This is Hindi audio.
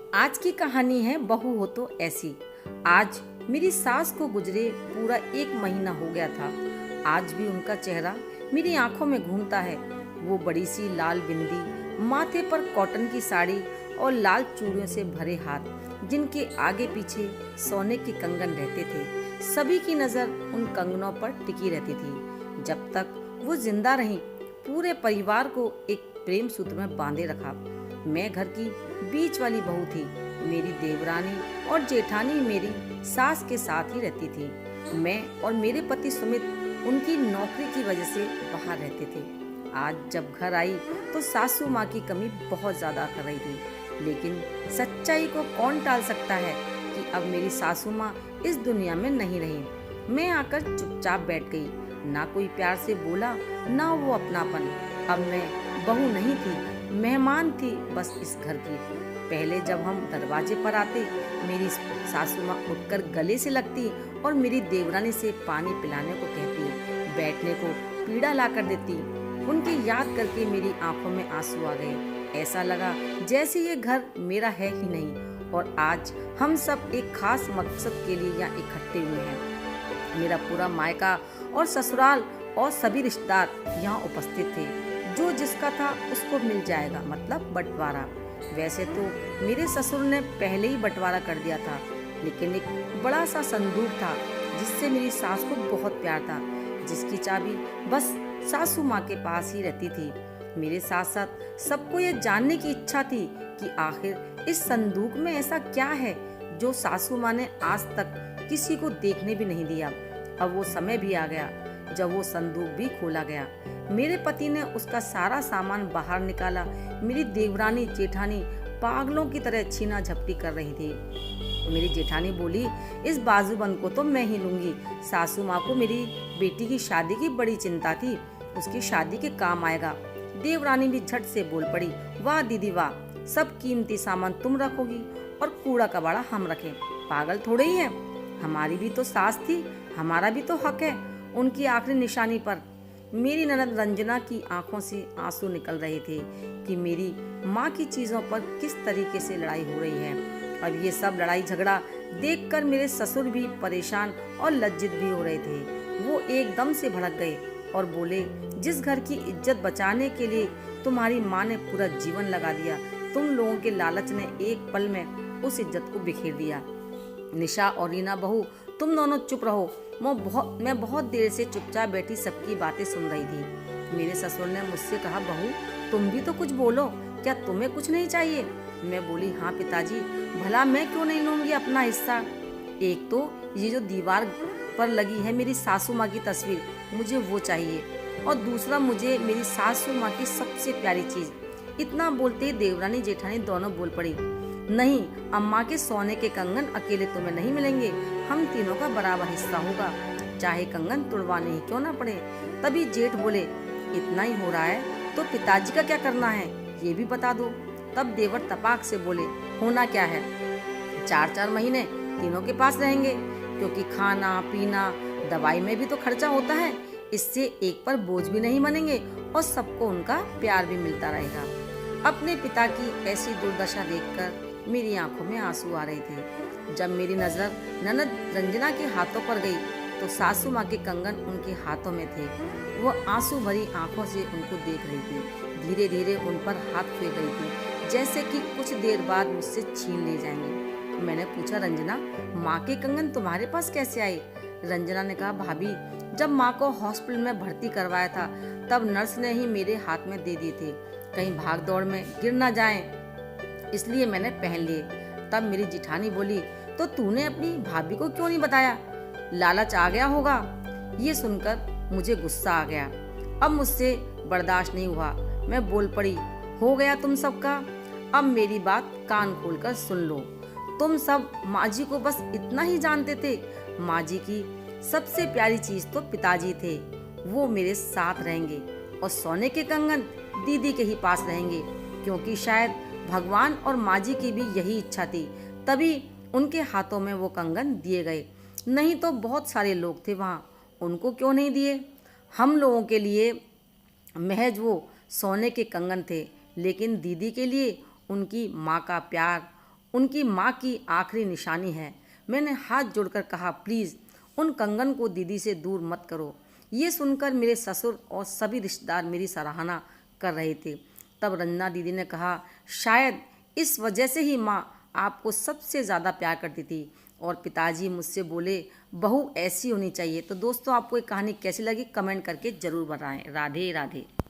आज की कहानी है बहू हो तो ऐसी। आज मेरी सास को गुजरे पूरा 1 महीना हो गया था। आज भी उनका चेहरा मेरी आंखों में घूमता है। वो बड़ी सी लाल बिंदी, माथे पर कॉटन की साड़ी और लाल चूड़ियों से भरे हाथ, जिनके आगे पीछे सोने के कंगन रहते थे। सभी की नजर उन कंगनों पर टिकी रहती थी। जब तक वो जिंदा रही, पूरे परिवार को एक प्रेम सूत्र में बांधे रखा। मैं घर की बीच वाली बहू थी। मेरी देवरानी और जेठानी मेरी सास के साथ ही रहती थी। मैं और मेरे पति सुमित उनकी नौकरी की वजह से बाहर रहते थे। आज जब घर आई तो सासू माँ की कमी बहुत ज्यादा कर रही थी, लेकिन सच्चाई को कौन टाल सकता है कि अब मेरी सासू माँ इस दुनिया में नहीं रही। मैं आकर चुपचाप बैठ गई। ना कोई प्यार से बोला, ना वो अपनापन। अब मैं बहू नहीं थी, मेहमान थी बस इस घर की। पहले जब हम दरवाजे पर आते, मेरी सासू माँ उठकर गले से लगती और मेरी देवरानी से पानी पिलाने को कहती, बैठने को पीड़ा ला कर देती। उनकी याद करके मेरी आंखों में आंसू आ गए। ऐसा लगा जैसे ये घर मेरा है ही नहीं और आज हम सब एक खास मकसद के लिए यहाँ इकट्ठे हुए हैं। मेरा पूरा मायका और ससुराल और सभी रिश्तेदार यहाँ उपस्थित थे। जो जिसका था उसको मिल जाएगा, मतलब बंटवारा। वैसे तो मेरे ससुर ने पहले ही बंटवारा कर दिया था, लेकिन एक बड़ा सा संदूक था जिससे मेरी सास को बहुत प्यार था, जिसकी चाबी बस सासू माँ के पास ही रहती थी। मेरे साथ साथ सबको ये जानने की इच्छा थी कि आखिर इस संदूक में ऐसा क्या है जो सासू माँ ने आज तक किसी को देखने भी नहीं दिया। अब वो समय भी आ गया जब वो संदूक भी खोला गया। मेरे पति ने उसका सारा सामान बाहर निकाला। मेरी देवरानी जेठानी पागलों की तरह छीना झपटी कर रही थी। मेरी जेठानी बोली, इस बाजूबंद को तो मैं ही लूंगी। सासू माँ को मेरी बेटी की शादी की बड़ी चिंता थी, उसकी शादी के काम आएगा। देवरानी भी झट से बोल पड़ी, वाह दीदी वाह, सब कीमती सामान तुम रखोगी और कूड़ा कबाड़ा हम रखें। पागल थोड़े ही है, हमारी भी तो सास थी, हमारा भी तो हक है उनकी आखिरी निशानी पर। मेरी ननद रंजना की आंखों से आंसू निकल रहे थे कि मेरी माँ की चीजों पर किस तरीके से लड़ाई हो रही है। अब ये सब लड़ाई झगड़ा देखकर मेरे ससुर भी परेशान और लज्जित भी हो रहे थे। वो एकदम से भड़क गए और बोले, जिस घर की इज्जत बचाने के लिए तुम्हारी माँ ने पूरा जीवन लगा दिया, तुम लोगों के लालच ने एक पल में उस इज्जत को बिखेर दिया। निशा और रीना बहू, तुम दोनों चुप रहो। मैं बहुत देर से चुपचाप बैठी सबकी बातें सुन रही थी। मेरे ससुर ने मुझसे कहा, बहू तुम भी तो कुछ बोलो, क्या तुम्हें कुछ नहीं चाहिए? मैं बोली, हाँ पिताजी, भला मैं क्यों नहीं लूंगी अपना हिस्सा। एक तो ये जो दीवार पर लगी है मेरी सासू माँ की तस्वीर, मुझे वो चाहिए, और दूसरा मुझे मेरी सासू माँ की सबसे प्यारी चीज। इतना बोलते देवरानी जेठानी दोनों बोल पड़ी, नहीं, अम्मा के सोने के कंगन अकेले तुम्हें नहीं मिलेंगे, हम तीनों का बराबर हिस्सा होगा, चाहे कंगन तुड़वाने ही क्यों ना पड़े। तभी जेठ बोले, इतना ही हो रहा है तो पिताजी का क्या करना है ये भी बता दो। तब देवर तपाक से बोले, होना क्या है, 4-4 महीने तीनों के पास रहेंगे, क्योंकि खाना पीना दवाई में भी तो खर्चा होता है। इससे एक पर बोझ भी नहीं बनेंगे और सबको उनका प्यार भी मिलता रहेगा। अपने पिता की ऐसी दुर्दशा देखकर मेरी आंखों में आंसू आ रहे थे। जब मेरी नजर ननद रंजना के हाथों पर गई तो सासू माँ के कंगन उनके हाथों में थे। वो आंसू भरी आंखों से उनको देख रही थी, धीरे धीरे उन पर हाथ फेर रही थी, जैसे कि कुछ देर बाद मुझसे छीन ले जाएंगे। मैंने पूछा, रंजना, माँ के कंगन तुम्हारे पास कैसे आए? रंजना ने कहा, भाभी, जब माँ को हॉस्पिटल में भर्ती करवाया था तब नर्स ने ही मेरे हाथ में दे दिए थे, कहीं भाग दौड़ में गिर ना जाएं, इसलिए मैंने पहन लिए। तब मेरी जिठानी बोली, तो तूने अपनी भाभी को क्यों नहीं बताया? लालच आ गया होगा। ये सुनकर मुझे गुस्सा आ गया। अब मुझसे बर्दाश्त नहीं हुआ। मैं बोल पड़ी, हो गया तुम सबका, अब मेरी बात कान खोलकर सुन लो। तुम सब माँ जी को बस इतना ही जानते थे। माँ जी की सबसे प्यारी चीज तो पिताजी थे, वो मेरे साथ रहेंगे, और सोने के कंगन दीदी के ही पास रहेंगे, क्योंकि शायद भगवान और माँ जी की भी यही इच्छा थी, तभी उनके हाथों में वो कंगन दिए गए। नहीं तो बहुत सारे लोग थे वहाँ, उनको क्यों नहीं दिए? हम लोगों के लिए महज वो सोने के कंगन थे, लेकिन दीदी के लिए उनकी माँ का प्यार, उनकी माँ की आखिरी निशानी है। मैंने हाथ जोड़कर कहा, प्लीज़ उन कंगन को दीदी से दूर मत करो। ये सुनकर मेरे ससुर और सभी रिश्तेदार मेरी सराहना कर रहे थे। तब रंजना दीदी ने कहा, शायद इस वजह से ही माँ आपको सबसे ज़्यादा प्यार करती थी। और पिताजी मुझसे बोले, बहू ऐसी होनी चाहिए। तो दोस्तों, आपको ये कहानी कैसी लगी कमेंट करके ज़रूर बताएं। राधे राधे।